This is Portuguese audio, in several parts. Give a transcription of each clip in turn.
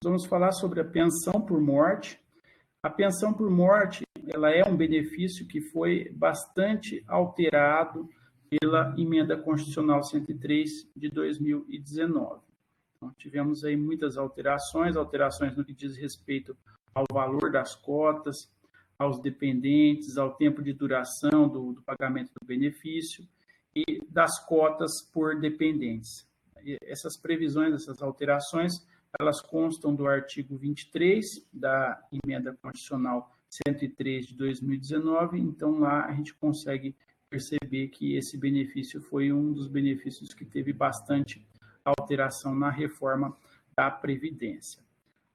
vamos falar sobre a pensão por morte. A pensão por morte, ela é um benefício que foi bastante alterado pela Emenda Constitucional 103 de 2019. Então, tivemos aí muitas alterações no que diz respeito ao valor das cotas, aos dependentes, ao tempo de duração do pagamento do benefício e das cotas por dependentes. Essas previsões, essas alterações, elas constam do artigo 23 da Emenda Constitucional 103 de 2019, então lá a gente consegue perceber que esse benefício foi um dos benefícios que teve bastante alteração na reforma da Previdência.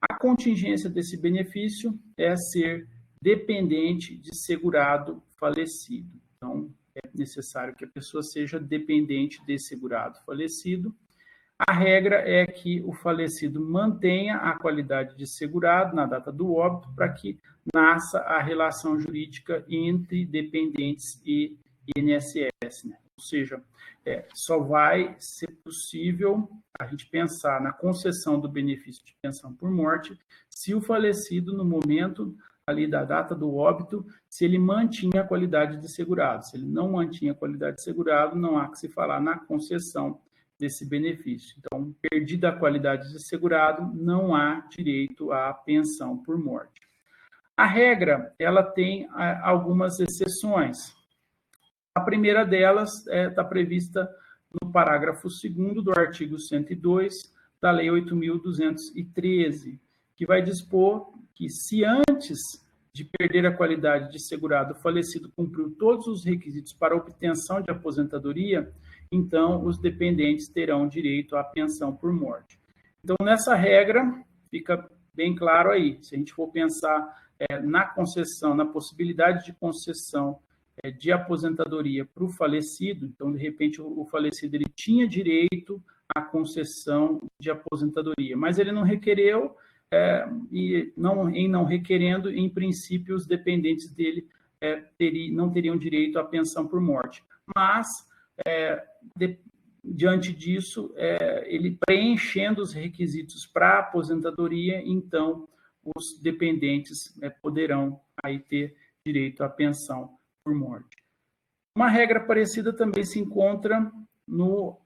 A contingência desse benefício é ser dependente de segurado falecido. Então, é necessário que a pessoa seja dependente de segurado falecido. A regra é que o falecido mantenha a qualidade de segurado na data do óbito para que nasça a relação jurídica entre dependentes e INSS, né? Ou seja, só vai ser possível a gente pensar na concessão do benefício de pensão por morte se o falecido, no momento ali da data do óbito, se ele mantinha a qualidade de segurado. Se ele não mantinha a qualidade de segurado, não há que se falar na concessão desse benefício. Então, perdida a qualidade de segurado, não há direito à pensão por morte. A regra, ela tem algumas exceções. A primeira delas está prevista no parágrafo 2º do artigo 102 da Lei 8.213, que vai dispor que se antes de perder a qualidade de segurado, o falecido cumpriu todos os requisitos para obtenção de aposentadoria, então os dependentes terão direito à pensão por morte. Então, nessa regra, fica bem claro aí, se a gente for pensar na concessão, na possibilidade de concessão de aposentadoria para o falecido, então, de repente, o falecido ele tinha direito à concessão de aposentadoria, mas ele não requereu, e em não requerendo, em princípio, os dependentes dele não teriam direito à pensão por morte. Mas, diante disso, ele preenchendo os requisitos para a aposentadoria, então, os dependentes poderão aí ter direito à pensão por morte. Uma regra parecida também se encontra no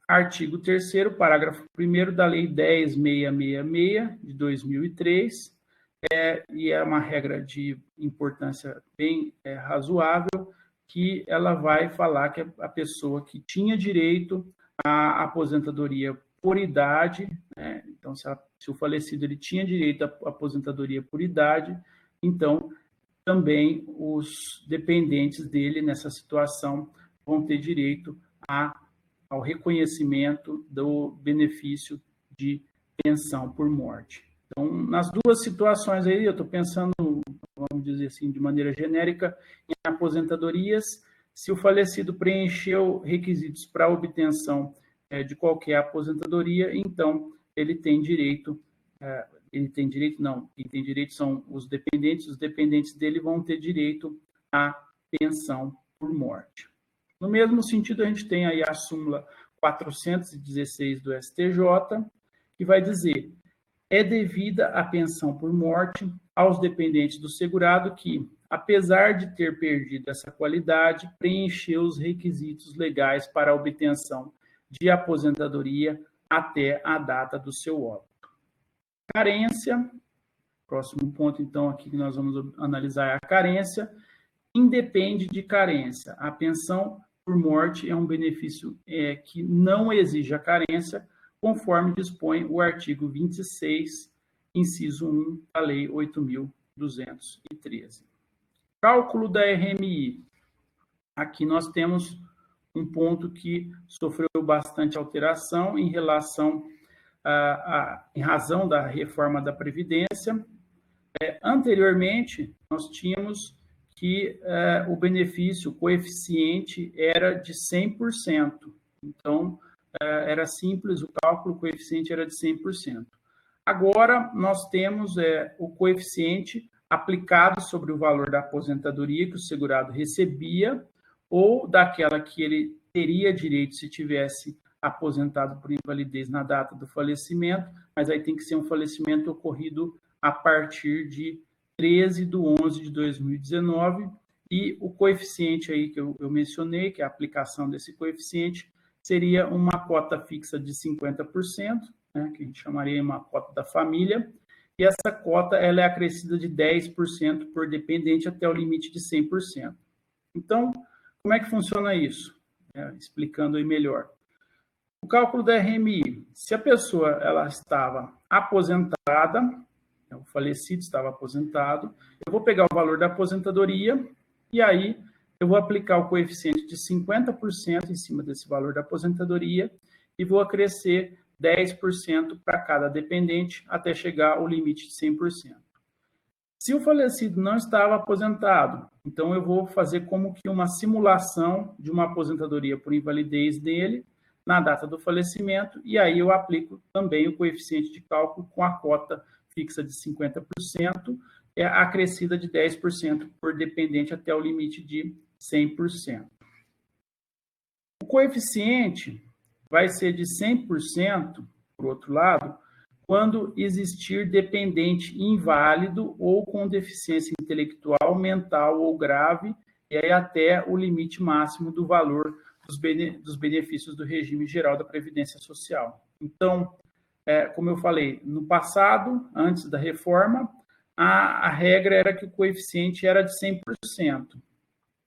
artigo 3º, parágrafo 1º da Lei 10.666, de 2003, e é uma regra de importância bem razoável, que ela vai falar que a pessoa que tinha direito à aposentadoria por idade, né, então, se o falecido ele tinha direito à aposentadoria por idade, então, também os dependentes dele nessa situação vão ter direito ao reconhecimento do benefício de pensão por morte. Então, nas duas situações aí, eu estou pensando, vamos dizer assim, de maneira genérica, em aposentadorias, se o falecido preencheu requisitos para obtenção de qualquer aposentadoria, então ele tem direito, quem tem direito são os dependentes dele vão ter direito à pensão por morte. No mesmo sentido, a gente tem aí a súmula 416 do STJ, que vai dizer: é devida a pensão por morte aos dependentes do segurado que, apesar de ter perdido essa qualidade, preencheu os requisitos legais para a obtenção de aposentadoria até a data do seu óbito. Carência, próximo ponto, então, aqui que nós vamos analisar é a carência. Independe de carência. A pensão por morte é um benefício que não exige a carência, conforme dispõe o artigo 26, inciso 1 da Lei 8.213. Cálculo da RMI. Aqui nós temos um ponto que sofreu bastante alteração em relação em razão da reforma da Previdência. Anteriormente, nós tínhamos que o benefício, o coeficiente era de 100%. Então, era simples, o cálculo, o coeficiente era de 100%. Agora, nós temos o coeficiente aplicado sobre o valor da aposentadoria que o segurado recebia ou daquela que ele teria direito se tivesse aposentado por invalidez na data do falecimento, mas aí tem que ser um falecimento ocorrido a partir de 13/11/2019, e o coeficiente aí que eu mencionei, que é a aplicação desse coeficiente, seria uma cota fixa de 50%, né, que a gente chamaria uma cota da família, e essa cota ela é acrescida de 10% por dependente até o limite de 100%. Então, como é que funciona isso? Explicando aí melhor. O cálculo da RMI, se a pessoa ela estava aposentada, o falecido estava aposentado, eu vou pegar o valor da aposentadoria e aí eu vou aplicar o coeficiente de 50% em cima desse valor da aposentadoria e vou acrescer 10% para cada dependente até chegar ao limite de 100%. Se o falecido não estava aposentado, então eu vou fazer como que uma simulação de uma aposentadoria por invalidez dele na data do falecimento, e aí eu aplico também o coeficiente de cálculo com a cota fixa de 50%, acrescida de 10% por dependente até o limite de 100%. O coeficiente vai ser de 100%, por outro lado, quando existir dependente inválido ou com deficiência intelectual, mental ou grave, e aí até o limite máximo do valor dos benefícios do regime geral da Previdência Social. Então, como eu falei, no passado, antes da reforma, a regra era que o coeficiente era de 100%.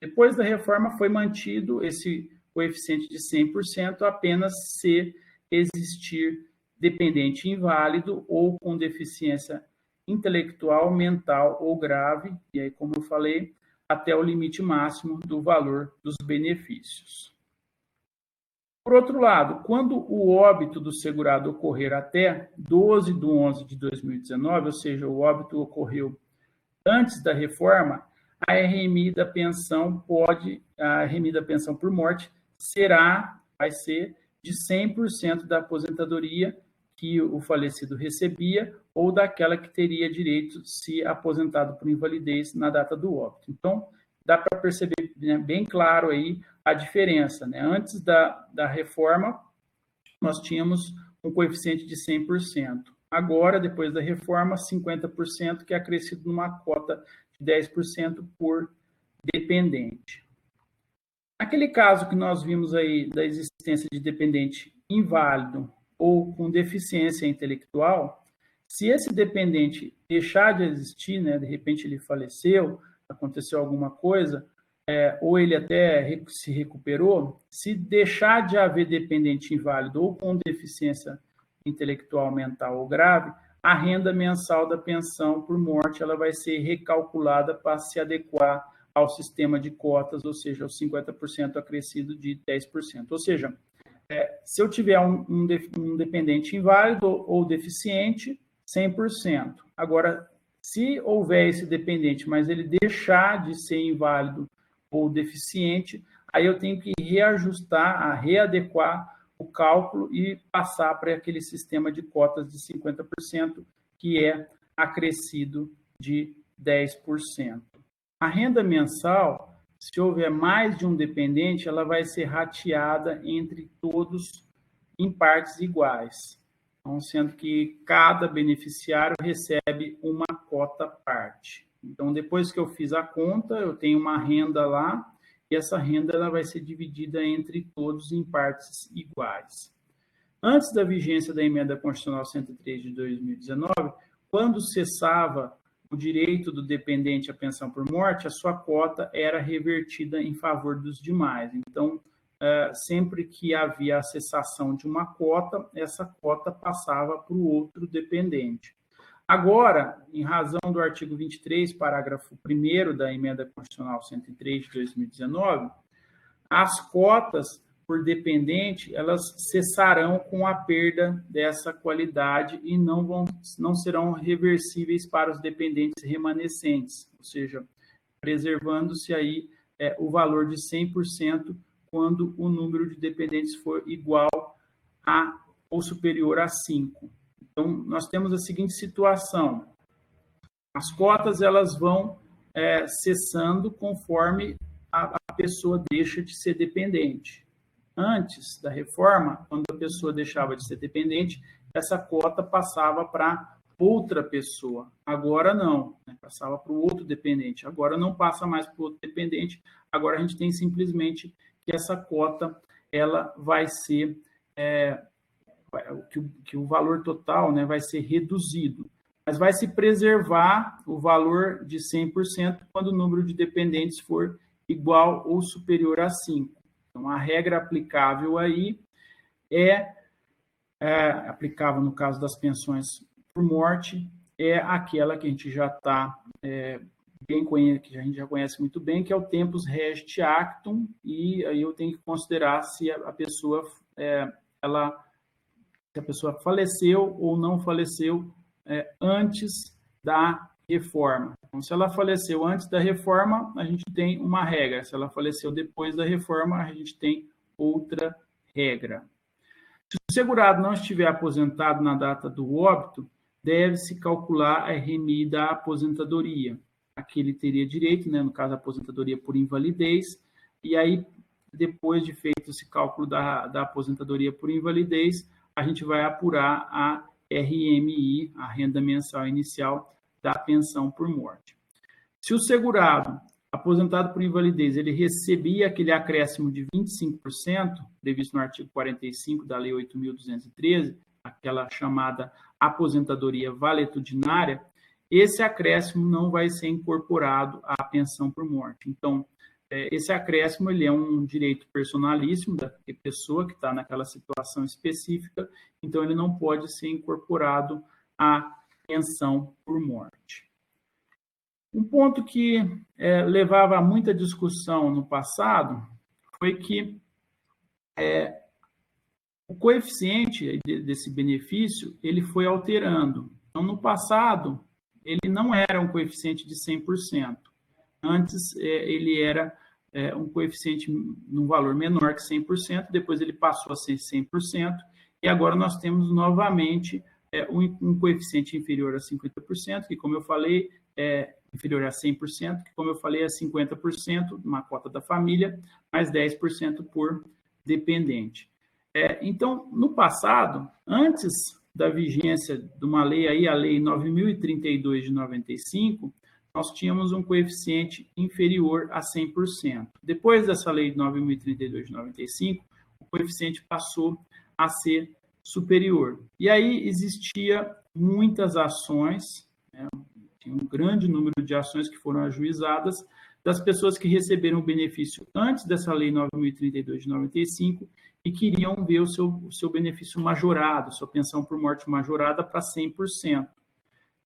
Depois da reforma, foi mantido esse coeficiente de 100% apenas se existir dependente inválido ou com deficiência intelectual, mental ou grave, e aí, como eu falei, até o limite máximo do valor dos benefícios. Por outro lado, quando o óbito do segurado ocorrer até 12/11/2019, ou seja, o óbito ocorreu antes da reforma, a RMI da pensão por morte vai ser de 100% da aposentadoria que o falecido recebia ou daquela que teria direito se aposentado por invalidez na data do óbito. Então, dá para perceber, né, bem claro aí a diferença, né? Antes da reforma, nós tínhamos um coeficiente de 100%. Agora, depois da reforma, 50%, que é acrescido numa cota de 10% por dependente. Naquele caso que nós vimos aí da existência de dependente inválido ou com deficiência intelectual, se esse dependente deixar de existir, né, de repente ele faleceu, aconteceu alguma coisa, ou ele até se recuperou, se deixar de haver dependente inválido ou com deficiência intelectual, mental ou grave, a renda mensal da pensão por morte ela vai ser recalculada para se adequar ao sistema de cotas, ou seja, aos 50% acrescido de 10%. Ou seja, se eu tiver um dependente inválido ou deficiente, 100%. Agora, se houver esse dependente, mas ele deixar de ser inválido ou deficiente, aí eu tenho que reajustar, readequar o cálculo e passar para aquele sistema de cotas de 50%, que é acrescido de 10%. A renda mensal, se houver mais de um dependente, ela vai ser rateada entre todos em partes iguais. Então, sendo que cada beneficiário recebe uma cota parte. Então, depois que eu fiz a conta, eu tenho uma renda lá, e essa renda ela vai ser dividida entre todos em partes iguais. Antes da vigência da Emenda Constitucional 103 de 2019, quando cessava o direito do dependente à pensão por morte, a sua cota era revertida em favor dos demais. Então, sempre que havia a cessação de uma cota, essa cota passava para o outro dependente. Agora, em razão do artigo 23, parágrafo 1º da Emenda Constitucional 103 de 2019, as cotas por dependente, elas cessarão com a perda dessa qualidade e não serão reversíveis para os dependentes remanescentes, ou seja, preservando-se aí o valor de 100% quando o número de dependentes for igual a ou superior a 5. Então, nós temos a seguinte situação: as cotas elas vão cessando conforme a pessoa deixa de ser dependente. Antes da reforma, quando a pessoa deixava de ser dependente, essa cota passava para outra pessoa. Agora não, né? Passava para o outro dependente. Agora não passa mais para o outro dependente. Agora a gente tem simplesmente que essa cota ela vai ser que o valor total, né, vai ser reduzido, mas vai se preservar o valor de 100% quando o número de dependentes for igual ou superior a 5. Então, a regra aplicável aí é aplicável no caso das pensões por morte, é aquela que a gente já está que a gente já conhece muito bem, que é o tempus regit actum, e aí eu tenho que considerar se a pessoa se a pessoa faleceu ou não faleceu antes da reforma. Então, se ela faleceu antes da reforma, a gente tem uma regra. Se ela faleceu depois da reforma, a gente tem outra regra. Se o segurado não estiver aposentado na data do óbito, deve-se calcular a RMI da aposentadoria. Aqui ele teria direito, né, no caso, a aposentadoria por invalidez, e aí, depois de feito esse cálculo da aposentadoria por invalidez, a gente vai apurar a RMI, a renda mensal inicial da pensão por morte. Se o segurado, aposentado por invalidez, ele recebia aquele acréscimo de 25%, previsto no artigo 45 da Lei 8.213, aquela chamada aposentadoria valetudinária, esse acréscimo não vai ser incorporado à pensão por morte. Então, esse acréscimo ele é um direito personalíssimo da pessoa que está naquela situação específica, então ele não pode ser incorporado à pensão por morte. Um ponto que levava a muita discussão no passado foi que o coeficiente desse benefício ele foi alterando. Então, no passado, ele não era um coeficiente de 100%. Antes, ele era um coeficiente num valor menor que 100%, depois ele passou a ser 100%, e agora nós temos novamente um coeficiente inferior a 50%, que, como eu falei, inferior a 100%, que, como eu falei, é 50%, uma cota da família, mais 10% por dependente. Então, no passado, antes da vigência de uma lei, aí, a Lei 9.032 de 95, nós tínhamos um coeficiente inferior a 100%. Depois dessa Lei 9.032 de 95, o coeficiente passou a ser superior. E aí existia muitas ações, tinha um grande número de ações que foram ajuizadas das pessoas que receberam o benefício antes dessa Lei 9.032 de 95 e queriam ver o seu benefício majorado, sua pensão por morte majorada para 100%.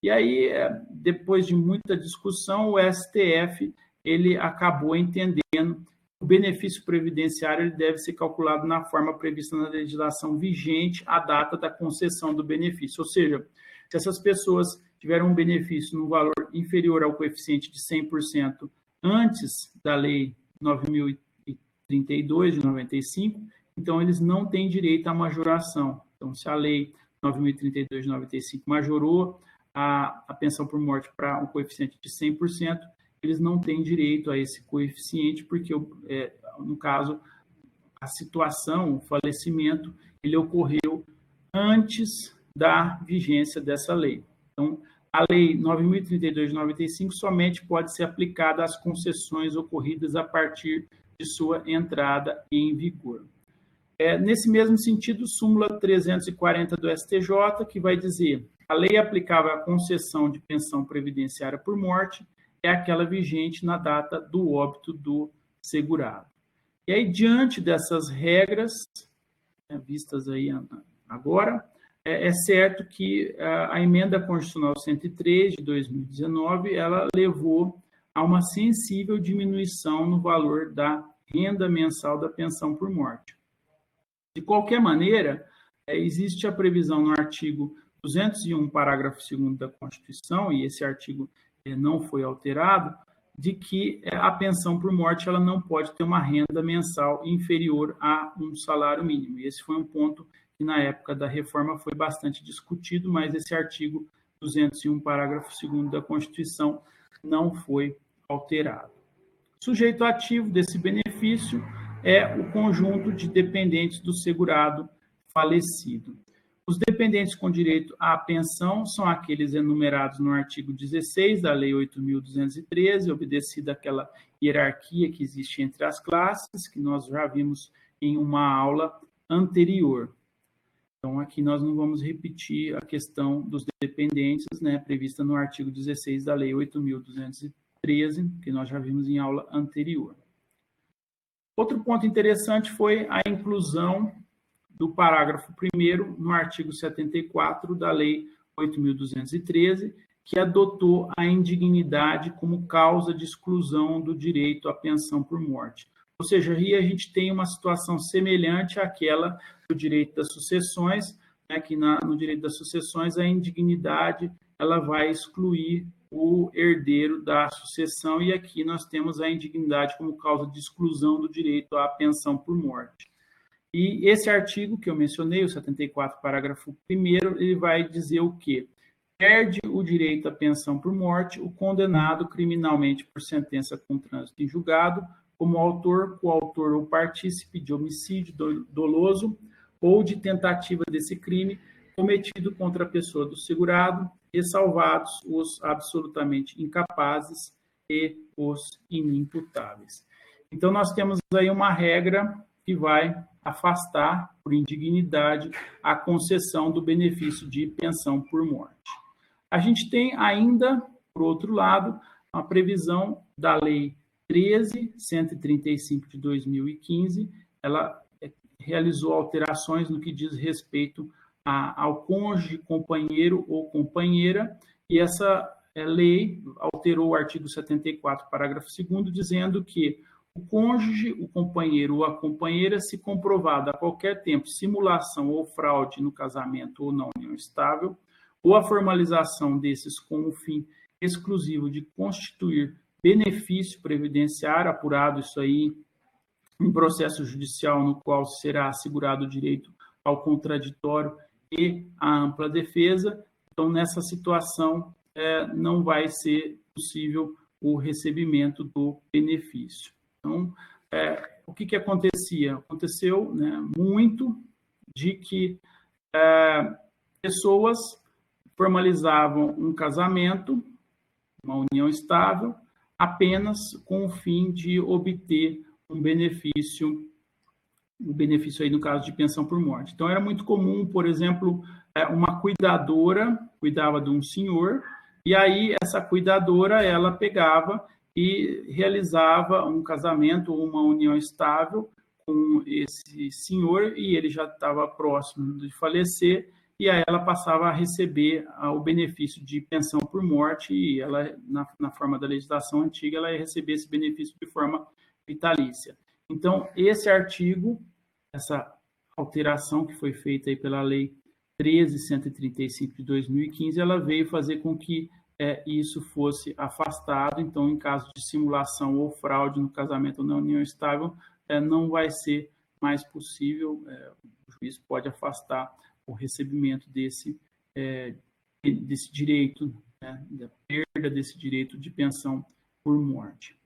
E aí, depois de muita discussão, o STF ele acabou entendendo que o benefício previdenciário ele deve ser calculado na forma prevista na legislação vigente à data da concessão do benefício. Ou seja, se essas pessoas tiveram um benefício no valor inferior ao coeficiente de 100% antes da Lei 9.032 de 95, então eles não têm direito à majoração. Então, se a Lei 9.032 de 95 majorou a pensão por morte para um coeficiente de 100%, eles não têm direito a esse coeficiente, porque, no caso, a situação, o falecimento, ele ocorreu antes da vigência dessa lei. Então, a Lei 9.032 de 95 somente pode ser aplicada às concessões ocorridas a partir de sua entrada em vigor. Nesse mesmo sentido, súmula 340 do STJ, que vai dizer: a lei aplicável à concessão de pensão previdenciária por morte é aquela vigente na data do óbito do segurado. E aí, diante dessas regras, vistas aí agora, é certo que a emenda constitucional 103 de 2019, ela levou a uma sensível diminuição no valor da renda mensal da pensão por morte. De qualquer maneira, existe a previsão no artigo 201, parágrafo 2º da Constituição, e esse artigo não foi alterado, de que a pensão por morte ela não pode ter uma renda mensal inferior a um salário mínimo. E esse foi um ponto que, na época da reforma, foi bastante discutido, mas esse artigo 201, parágrafo 2º da Constituição, não foi alterado. O sujeito ativo desse benefício é o conjunto de dependentes do segurado falecido. Os dependentes com direito à pensão são aqueles enumerados no artigo 16 da Lei 8.213, obedecida aquela hierarquia que existe entre as classes, que nós já vimos em uma aula anterior. Então, aqui nós não vamos repetir a questão dos dependentes, né, prevista no artigo 16 da Lei 8.213, que nós já vimos em aula anterior. Outro ponto interessante foi a inclusão do parágrafo 1º no artigo 74 da Lei 8.213, que adotou a indignidade como causa de exclusão do direito à pensão por morte. Ou seja, aí a gente tem uma situação semelhante àquela do direito das sucessões, né, que no direito das sucessões a indignidade ela vai excluir o herdeiro da sucessão, e aqui nós temos a indignidade como causa de exclusão do direito à pensão por morte. E esse artigo que eu mencionei, o 74, parágrafo 1º, ele vai dizer o quê? Perde o direito à pensão por morte o condenado criminalmente por sentença com trânsito em julgado, como autor, coautor ou partícipe de homicídio doloso ou de tentativa desse crime cometido contra a pessoa do segurado, ressalvados os absolutamente incapazes e os inimputáveis. Então, nós temos aí uma regra que vai afastar, por indignidade, a concessão do benefício de pensão por morte. A gente tem ainda, por outro lado, a previsão da Lei 13.135 de 2015, ela realizou alterações no que diz respeito ao cônjuge, companheiro ou companheira, e essa lei alterou o artigo 74, parágrafo 2º, dizendo que o cônjuge, o companheiro ou a companheira, se comprovada a qualquer tempo simulação ou fraude no casamento ou na união estável, ou a formalização desses com o fim exclusivo de constituir benefício previdenciário, apurado isso aí em processo judicial no qual será assegurado o direito ao contraditório e à ampla defesa. Então, nessa situação, não vai ser possível o recebimento do benefício. Então, o que acontecia? Aconteceu, né, muito de que pessoas formalizavam um casamento, uma união estável, apenas com o fim de obter um benefício aí no caso de pensão por morte. Então, era muito comum, por exemplo, uma cuidadora cuidava de um senhor, e aí essa cuidadora, ela pegava e realizava um casamento ou uma união estável com esse senhor, e ele já estava próximo de falecer, e aí ela passava a receber o benefício de pensão por morte, e ela, na forma da legislação antiga, ela ia receber esse benefício de forma vitalícia. Então, esse artigo, essa alteração que foi feita aí pela Lei 13.135 de 2015, ela veio fazer com que isso fosse afastado. Então, em caso de simulação ou fraude no casamento ou na união estável, não vai ser mais possível, o juiz pode afastar o recebimento desse direito, né, da perda desse direito de pensão por morte.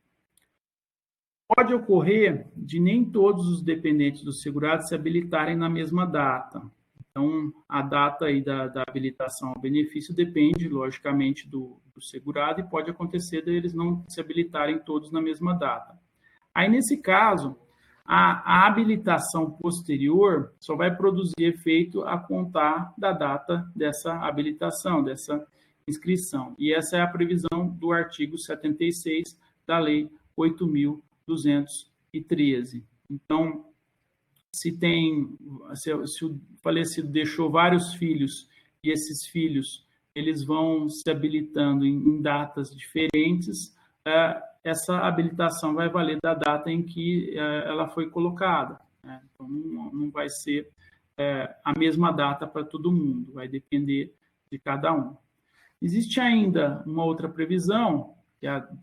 Pode ocorrer de nem todos os dependentes do segurado se habilitarem na mesma data. Então, a data aí da habilitação ao benefício depende, logicamente, do segurado, e pode acontecer deles não se habilitarem todos na mesma data. Aí, nesse caso, a habilitação posterior só vai produzir efeito a contar da data dessa habilitação, dessa inscrição. E essa é a previsão do artigo 76 da Lei 8.213. Então, se o falecido deixou vários filhos, e esses filhos eles vão se habilitando em datas diferentes, essa habilitação vai valer da data em que ela foi colocada, né? Então, não vai ser a mesma data para todo mundo, vai depender de cada um. Existe ainda uma outra previsão,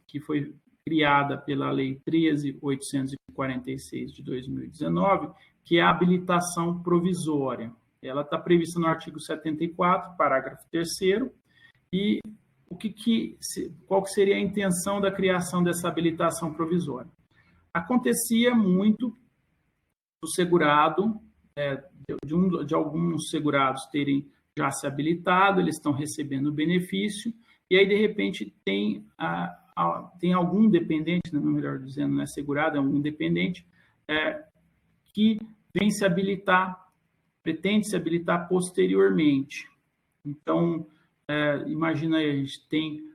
que foi criada pela Lei 13.846 de 2019, que é a habilitação provisória. Ela está prevista no artigo 74, parágrafo 3º, e qual que seria a intenção da criação dessa habilitação provisória? Acontecia muito do segurado, de alguns segurados terem já se habilitado, eles estão recebendo o benefício, e aí, de repente, tem algum dependente, não, melhor dizendo, não é segurado, é algum dependente, que vem se habilitar, pretende se habilitar posteriormente. Então, imagina aí, a gente tem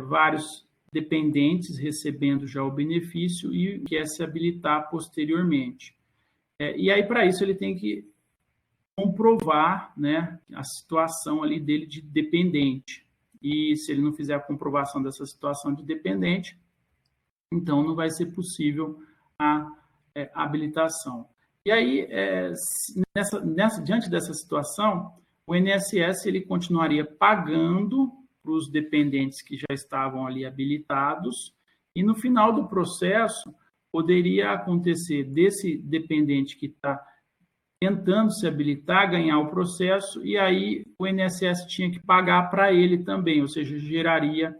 vários dependentes recebendo já o benefício e quer se habilitar posteriormente. E aí, para isso, ele tem que comprovar, né, a situação ali dele de dependente. E se ele não fizer a comprovação dessa situação de dependente, então não vai ser possível a habilitação. E aí, diante dessa situação, o INSS ele continuaria pagando para os dependentes que já estavam ali habilitados, e no final do processo, poderia acontecer desse dependente que está tentando se habilitar, ganhar o processo, e aí o INSS tinha que pagar para ele também, ou seja, geraria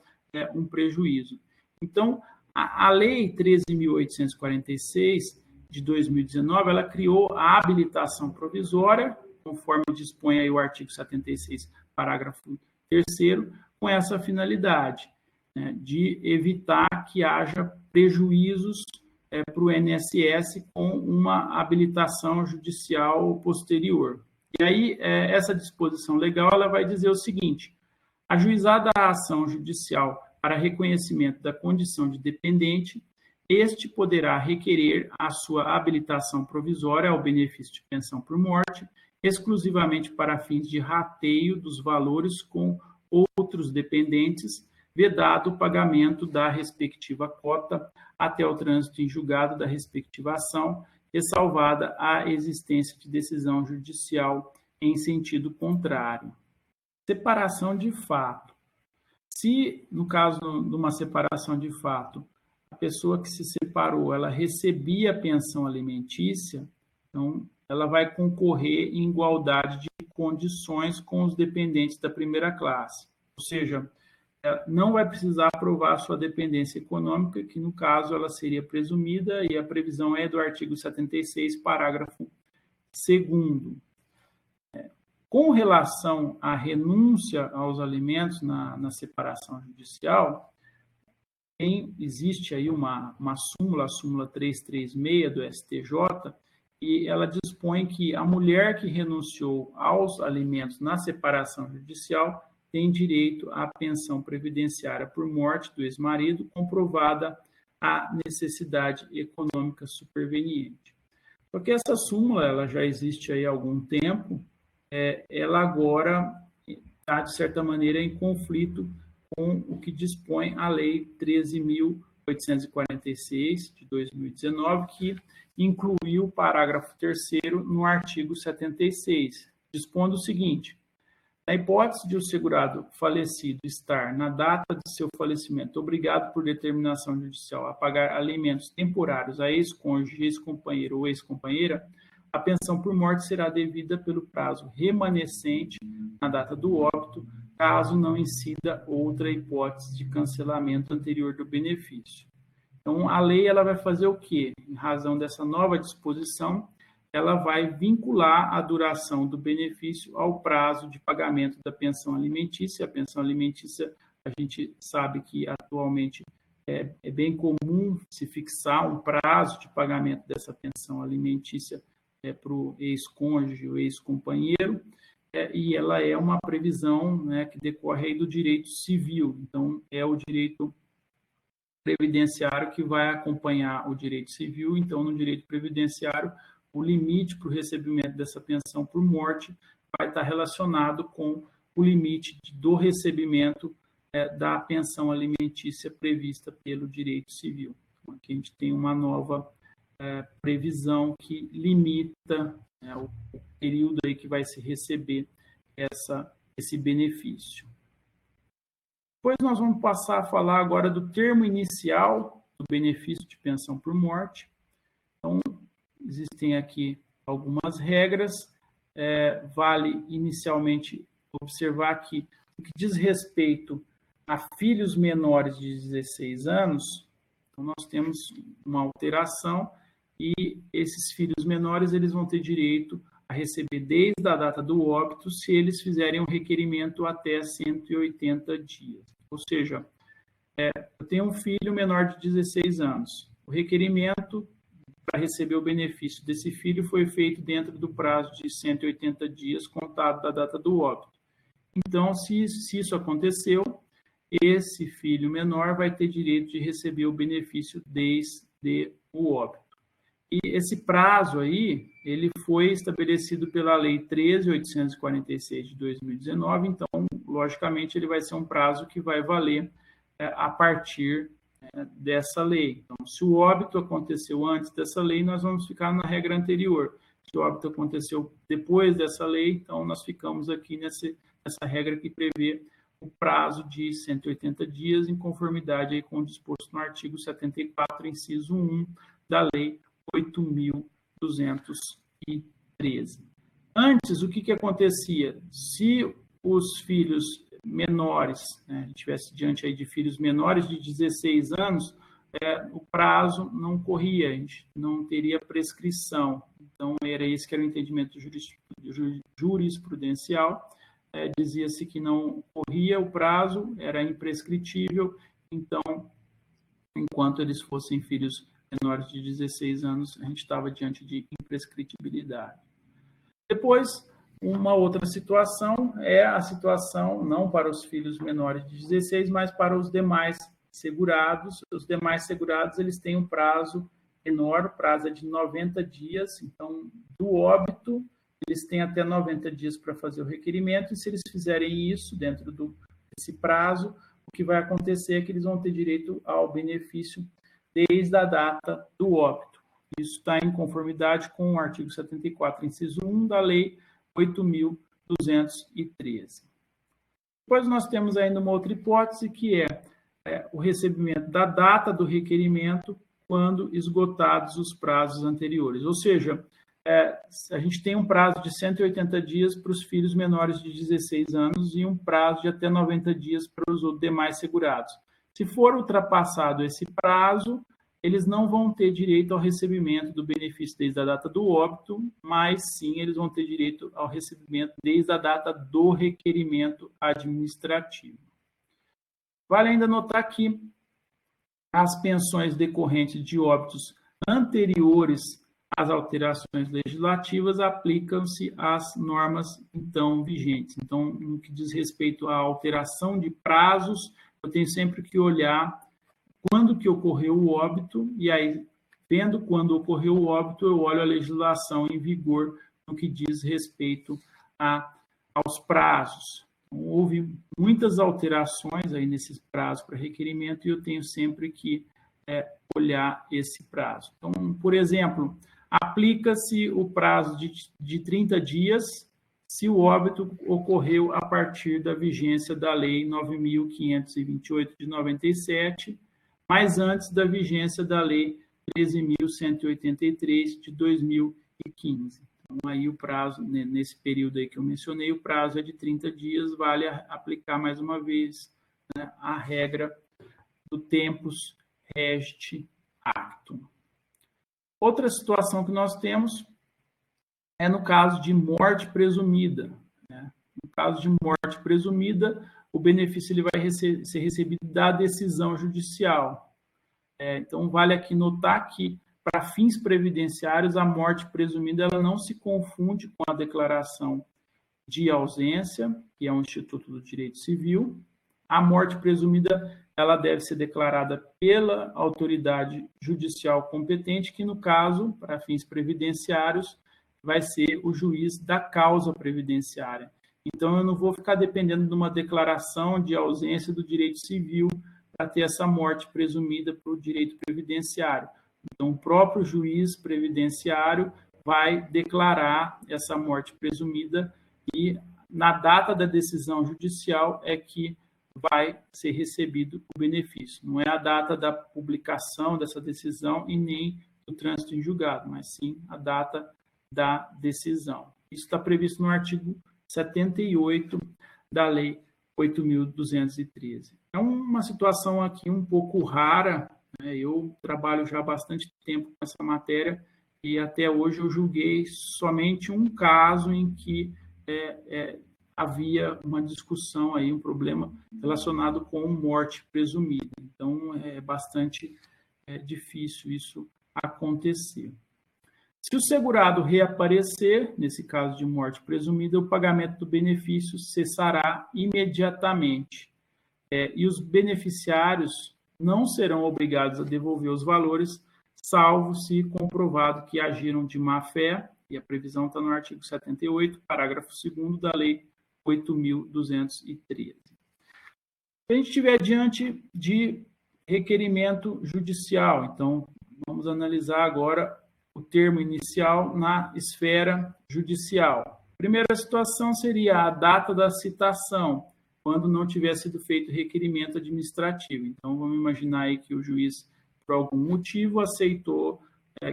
um prejuízo. Então, a Lei 13.846, de 2019, ela criou a habilitação provisória, conforme dispõe aí o artigo 76, parágrafo 3º, com essa finalidade, né, de evitar que haja prejuízos para o INSS com uma habilitação judicial posterior. E aí, essa disposição legal ela vai dizer o seguinte: ajuizada a ação judicial para reconhecimento da condição de dependente, este poderá requerer a sua habilitação provisória ao benefício de pensão por morte, exclusivamente para fins de rateio dos valores com outros dependentes, vedado o pagamento da respectiva cota até o trânsito em julgado da respectiva ação, ressalvada a existência de decisão judicial em sentido contrário. Separação de fato. Se, no caso de uma separação de fato, a pessoa que se separou, ela recebia pensão alimentícia, então ela vai concorrer em igualdade de condições com os dependentes da primeira classe. Ou seja, não vai precisar provar sua dependência econômica, que no caso ela seria presumida, e a previsão é do artigo 76, parágrafo 2º. Com relação à renúncia aos alimentos na separação judicial, existe aí uma súmula, a súmula 336 do STJ, e ela dispõe que a mulher que renunciou aos alimentos na separação judicial tem direito à pensão previdenciária por morte do ex-marido, comprovada a necessidade econômica superveniente. Porque essa súmula ela já existe aí há algum tempo, ela agora está, de certa maneira, em conflito com o que dispõe a Lei 13.846, de 2019, que incluiu o parágrafo 3º no artigo 76, dispondo o seguinte: na hipótese de o segurado falecido estar, na data de seu falecimento, obrigado por determinação judicial a pagar alimentos temporários a ex-cônjuge, ex-companheiro ou ex-companheira, a pensão por morte será devida pelo prazo remanescente na data do óbito, caso não incida outra hipótese de cancelamento anterior do benefício. Então, a lei ela vai fazer o quê? Em razão dessa nova disposição, ela vai vincular a duração do benefício ao prazo de pagamento da pensão alimentícia. A pensão alimentícia, a gente sabe que atualmente é bem comum se fixar um prazo de pagamento dessa pensão alimentícia para o ex-cônjuge ou ex-companheiro, e ela é uma previsão, né, que decorre aí do direito civil. Então, é o direito previdenciário que vai acompanhar o direito civil. Então, no direito previdenciário, o limite para o recebimento dessa pensão por morte vai estar relacionado com o limite do recebimento da pensão alimentícia prevista pelo direito civil. Então, aqui a gente tem uma nova previsão que limita o período aí que vai se receber esse benefício. Depois nós vamos passar a falar agora do termo inicial do benefício de pensão por morte. Então, existem aqui algumas regras. Vale inicialmente observar que, no que diz respeito a filhos menores de 16 anos, então nós temos uma alteração. e esses filhos menores eles vão ter direito a receber desde a data do óbito, se eles fizerem um requerimento até 180 dias. Ou seja, eu tenho um filho menor de 16 anos. O requerimento para receber o benefício desse filho foi feito dentro do prazo de 180 dias, contado da data do óbito. Então, se isso aconteceu, esse filho menor vai ter direito de receber o benefício desde o óbito. E esse prazo aí, ele foi estabelecido pela Lei 13.846 de 2019, então, logicamente, ele vai ser um prazo que vai valer a partir dessa lei. Então, se o óbito aconteceu antes dessa lei, nós vamos ficar na regra anterior. Se o óbito aconteceu depois dessa lei, então nós ficamos aqui nessa regra que prevê o prazo de 180 dias, em conformidade aí com o disposto no artigo 74, inciso 1 da Lei 8.213. Antes, o que acontecia? Se os filhos menores, né, estivesse diante aí de filhos menores de 16 anos, o prazo não corria, a gente não teria prescrição. Então, era esse que era o entendimento jurisprudencial. Dizia-se que não corria o prazo, era imprescritível, então, enquanto eles fossem filhos menores de 16 anos, a gente estava diante de imprescritibilidade. Depois, uma outra situação é a situação, não para os filhos menores de 16, mas para os demais segurados. Os demais segurados, eles têm um prazo menor, o prazo é de 90 dias, então, do óbito, eles têm até 90 dias para fazer o requerimento, e se eles fizerem isso dentro desse prazo, o que vai acontecer é que eles vão ter direito ao benefício desde a data do óbito. Isso está em conformidade com o artigo 74, inciso 1 da Lei 8.213. Depois nós temos ainda uma outra hipótese, que é o recebimento da data do requerimento quando esgotados os prazos anteriores. Ou seja, a gente tem um prazo de 180 dias para os filhos menores de 16 anos e um prazo de até 90 dias para os demais segurados. Se for ultrapassado esse prazo, eles não vão ter direito ao recebimento do benefício desde a data do óbito, mas sim eles vão ter direito ao recebimento desde a data do requerimento administrativo. Vale ainda notar que as pensões decorrentes de óbitos anteriores às alterações legislativas aplicam-se às normas então vigentes. Então, no que diz respeito à alteração de prazos, eu tenho sempre que olhar quando que ocorreu o óbito, e aí, vendo quando ocorreu o óbito, eu olho a legislação em vigor no que diz respeito aos prazos. Então, houve muitas alterações aí nesses prazos para requerimento e eu tenho sempre que olhar esse prazo. Então, por exemplo, aplica-se o prazo de 30 dias se o óbito ocorreu a partir da vigência da Lei 9.528 de 97, mas antes da vigência da Lei 13.183 de 2015. Então, aí o prazo, nesse período aí que eu mencionei, o prazo é de 30 dias, vale aplicar mais uma vez, né, a regra do tempus regit actum. Outra situação que nós temos é no caso de morte presumida. Né? No caso de morte presumida, o benefício ele vai ser recebido da decisão judicial. Então, vale aqui notar que, para fins previdenciários, a morte presumida ela não se confunde com a declaração de ausência, que é um Instituto do Direito Civil. A morte presumida ela deve ser declarada pela autoridade judicial competente, que, no caso, para fins previdenciários, vai ser o juiz da causa previdenciária. Então, eu não vou ficar dependendo de uma declaração de ausência do direito civil para ter essa morte presumida para o direito previdenciário. Então, o próprio juiz previdenciário vai declarar essa morte presumida e, na data da decisão judicial, é que vai ser recebido o benefício. Não é a data da publicação dessa decisão e nem do trânsito em julgado, mas sim a data da decisão. Isso está previsto no artigo 78 da Lei 8.213. É uma situação aqui um pouco rara, né? Eu trabalho já há bastante tempo com essa matéria e até hoje eu julguei somente um caso em que havia uma discussão aí, um problema relacionado com morte presumida. Então, é bastante difícil isso acontecer. Se o segurado reaparecer, nesse caso de morte presumida, o pagamento do benefício cessará imediatamente. E os beneficiários não serão obrigados a devolver os valores, salvo se comprovado que agiram de má-fé, e a previsão está no artigo 78, parágrafo 2º da Lei 8.213. Se a gente estiver diante de requerimento judicial, então, vamos analisar agora o termo inicial na esfera judicial. Primeira situação seria a data da citação, quando não tiver sido feito requerimento administrativo. Então, vamos imaginar aí que o juiz, por algum motivo, aceitou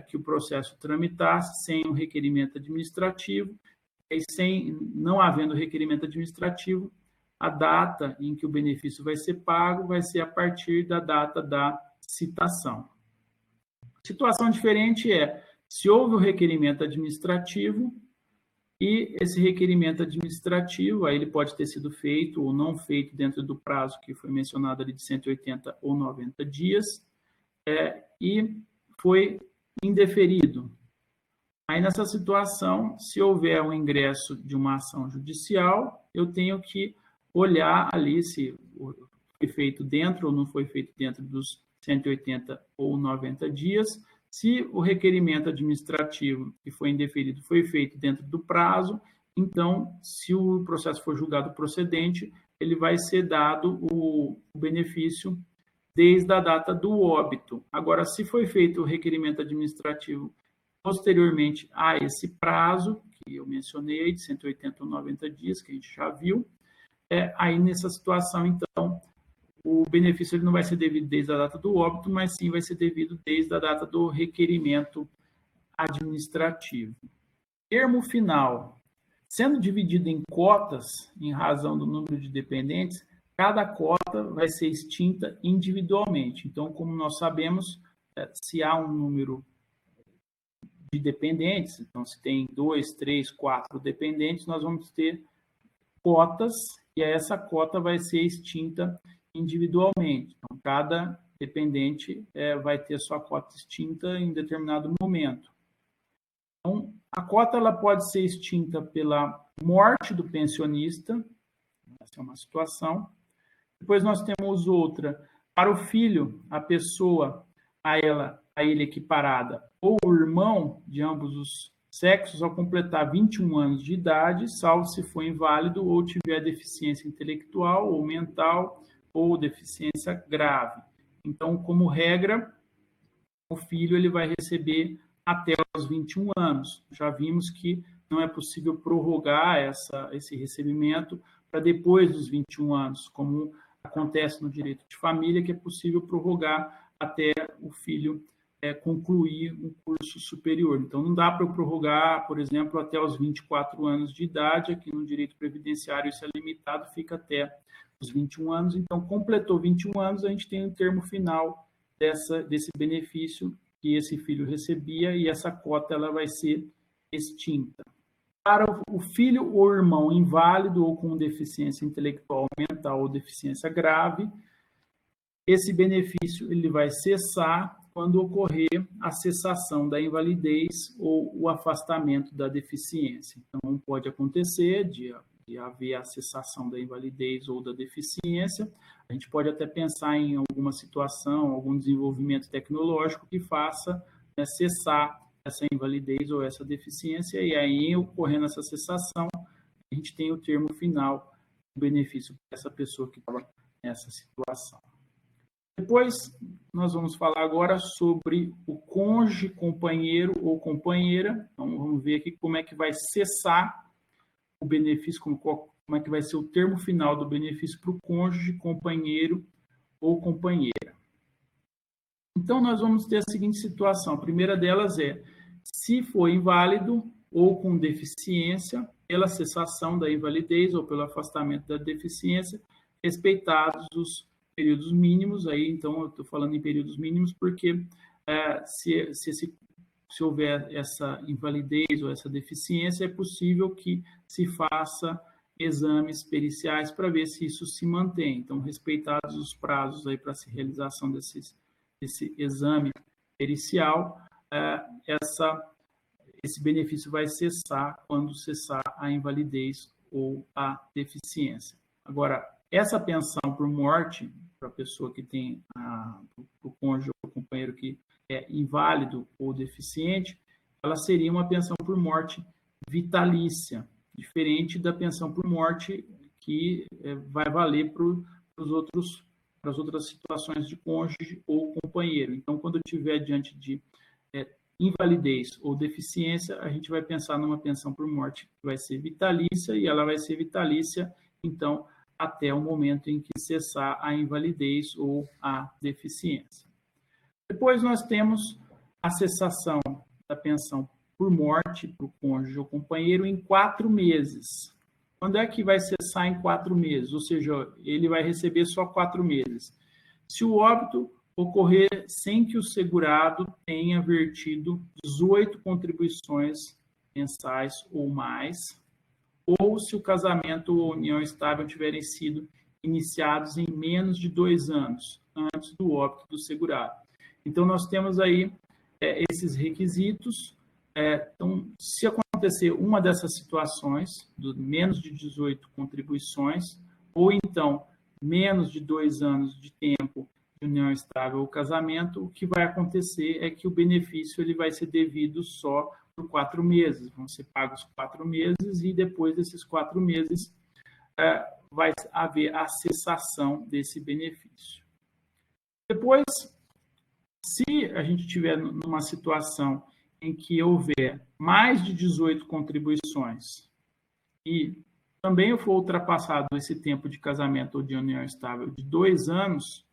que o processo tramitasse sem um requerimento administrativo, e não havendo requerimento administrativo, a data em que o benefício vai ser pago vai ser a partir da data da citação. Situação diferente é se houve um requerimento administrativo e esse requerimento administrativo, aí ele pode ter sido feito ou não feito dentro do prazo que foi mencionado ali de 180 ou 90 dias, e foi indeferido. Aí, nessa situação, se houver um ingresso de uma ação judicial, eu tenho que olhar ali se foi feito dentro ou não foi feito dentro dos 180 ou 90 dias. Se o requerimento administrativo que foi indeferido foi feito dentro do prazo, então, se o processo for julgado procedente, ele vai ser dado o benefício desde a data do óbito. Agora, se foi feito o requerimento administrativo posteriormente a esse prazo, que eu mencionei, de 180 ou 90 dias, que a gente já viu, aí nessa situação, então, o benefício ele não vai ser devido desde a data do óbito, mas sim vai ser devido desde a data do requerimento administrativo. Termo final. Sendo dividido em cotas, em razão do número de dependentes, cada cota vai ser extinta individualmente. Então, como nós sabemos, se há um número de dependentes, então se tem 2, 3, 4 dependentes, nós vamos ter cotas e essa cota vai ser extinta individualmente. Então, cada dependente vai ter sua cota extinta em determinado momento. Então, a cota ela pode ser extinta pela morte do pensionista, essa é uma situação. Depois nós temos outra, para o filho, a pessoa, a ele equiparada, ou o irmão de ambos os sexos, ao completar 21 anos de idade, salvo se for inválido ou tiver deficiência intelectual ou mental ou deficiência grave. Então, como regra, o filho ele vai receber até os 21 anos. Já vimos que não é possível prorrogar esse recebimento para depois dos 21 anos, como acontece no direito de família, que é possível prorrogar até o filho concluir um curso superior. Então, não dá para prorrogar, por exemplo, até os 24 anos de idade. Aqui no direito previdenciário isso é limitado, fica até os 21 anos. Então, completou 21 anos, a gente tem um termo final desse benefício que esse filho recebia e essa cota ela vai ser extinta. Para o filho ou irmão inválido ou com deficiência intelectual, mental ou deficiência grave, esse benefício ele vai cessar quando ocorrer a cessação da invalidez ou o afastamento da deficiência. Então, pode acontecer de haver a cessação da invalidez ou da deficiência. A gente pode até pensar em alguma situação, algum desenvolvimento tecnológico que faça cessar essa invalidez ou essa deficiência, e aí, ocorrendo essa cessação, a gente tem o termo final, o benefício para essa pessoa que estava nessa situação. Depois, nós vamos falar agora sobre o cônjuge, companheiro ou companheira. Então, vamos ver aqui como é que vai cessar o benefício, como é que vai ser o termo final do benefício para o cônjuge, companheiro ou companheira. Então, nós vamos ter a seguinte situação. A primeira delas é, se for inválido ou com deficiência, pela cessação da invalidez ou pelo afastamento da deficiência, respeitados os períodos mínimos, aí então eu estou falando em períodos mínimos porque se houver essa invalidez ou essa deficiência, é possível que se faça exames periciais para ver se isso se mantém. Então, respeitados os prazos aí para a realização desse exame pericial, esse benefício vai cessar quando cessar a invalidez ou a deficiência. Agora, essa pensão por morte, para a pessoa que tem, o cônjuge ou companheiro que é inválido ou deficiente, ela seria uma pensão por morte vitalícia, diferente da pensão por morte que vai valer para as outras situações de cônjuge ou companheiro. Então, quando eu estiver diante de invalidez ou deficiência, a gente vai pensar numa pensão por morte que vai ser vitalícia, e ela vai ser vitalícia, então, até o momento em que cessar a invalidez ou a deficiência. Depois nós temos a cessação da pensão por morte para o cônjuge ou companheiro em 4 meses. Quando é que vai cessar em 4 meses? Ou seja, ele vai receber só 4 meses. Se o óbito ocorrer sem que o segurado tenha vertido 18 contribuições mensais ou mais, ou se o casamento ou união estável tiverem sido iniciados em menos de 2 anos antes do óbito do segurado. Então, nós temos aí esses requisitos. Então, se acontecer uma dessas situações, menos de 18 contribuições, ou então menos de 2 anos de tempo de união estável ou casamento, o que vai acontecer é que o benefício ele vai ser devido só por 4 meses. Vão ser pagos 4 meses e depois desses 4 meses vai haver a cessação desse benefício. Depois, se a gente tiver numa situação em que houver mais de 18 contribuições e também for ultrapassado esse tempo de casamento ou de união estável de 2 anos,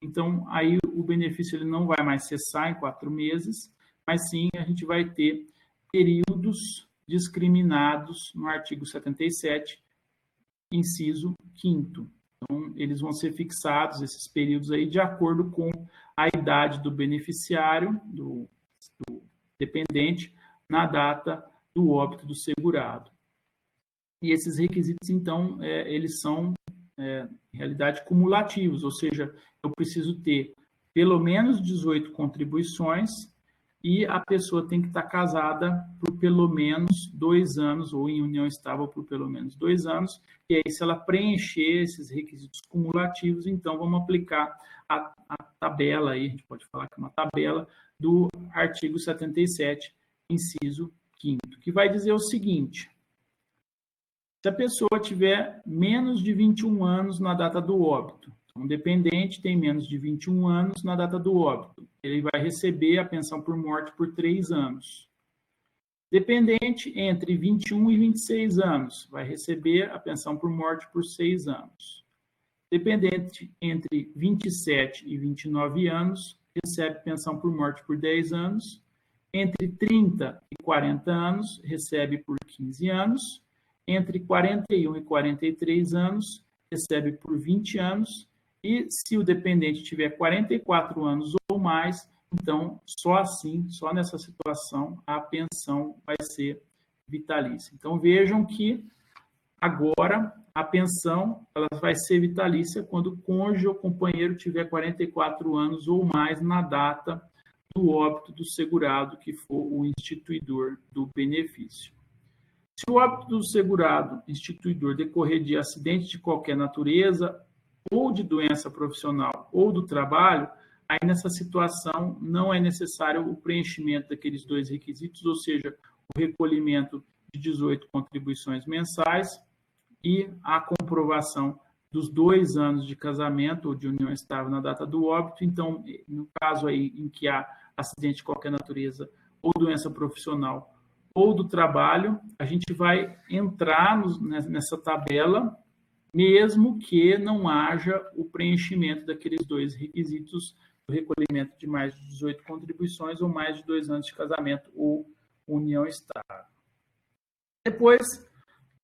então aí o benefício ele não vai mais cessar em 4 meses, mas sim a gente vai ter períodos discriminados no artigo 77, inciso 5º. Então, eles vão ser fixados, esses períodos aí, de acordo com a idade do beneficiário, do dependente, na data do óbito do segurado. E esses requisitos, então, eles são, em realidade, cumulativos, ou seja, eu preciso ter pelo menos 18 contribuições e a pessoa tem que estar casada por pelo menos 2 anos, ou em união estável por pelo menos 2 anos, e aí se ela preencher esses requisitos cumulativos, então vamos aplicar a tabela aí, a gente pode falar que é uma tabela do artigo 77, inciso 5º, que vai dizer o seguinte: se a pessoa tiver menos de 21 anos na data do óbito, um dependente tem menos de 21 anos na data do óbito, ele vai receber a pensão por morte por 3 anos. Dependente entre 21 e 26 anos, vai receber a pensão por morte por 6 anos. Dependente entre 27 e 29 anos, recebe pensão por morte por 10 anos. Entre 30 e 40 anos, recebe por 15 anos. Entre 41 e 43 anos, recebe por 20 anos. E se o dependente tiver 44 anos ou mais, então, só assim, só nessa situação, a pensão vai ser vitalícia. Então, vejam que agora a pensão ela vai ser vitalícia quando o cônjuge ou companheiro tiver 44 anos ou mais na data do óbito do segurado, que for o instituidor do benefício. Se o óbito do segurado instituidor decorrer de acidente de qualquer natureza, ou de doença profissional ou do trabalho, aí nessa situação não é necessário o preenchimento daqueles 2 requisitos, ou seja, o recolhimento de 18 contribuições mensais e a comprovação dos 2 anos de casamento ou de união estável na data do óbito. Então, no caso aí em que há acidente de qualquer natureza ou doença profissional ou do trabalho, a gente vai entrar nessa tabela, mesmo que não haja o preenchimento daqueles 2 requisitos do recolhimento de mais de 18 contribuições ou mais de 2 anos de casamento ou união estável. Depois,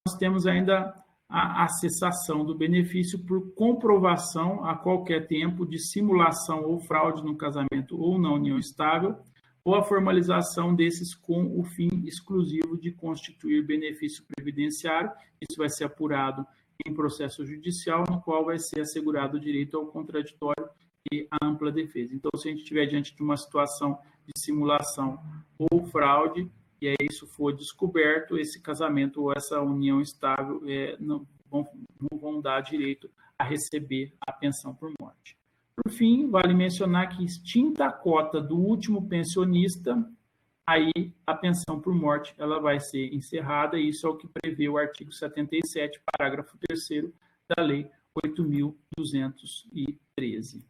nós temos ainda a cessação do benefício por comprovação a qualquer tempo de simulação ou fraude no casamento ou na união estável, ou a formalização desses com o fim exclusivo de constituir benefício previdenciário. Isso vai ser apurado em processo judicial, no qual vai ser assegurado o direito ao contraditório e à ampla defesa. Então, se a gente estiver diante de uma situação de simulação ou fraude, e aí isso for descoberto, esse casamento ou essa união estável não vão dar direito a receber a pensão por morte. Por fim, vale mencionar que, extinta a cota do último pensionista, aí a pensão por morte ela vai ser encerrada, e isso é o que prevê o artigo 77, parágrafo 3º da Lei 8.213.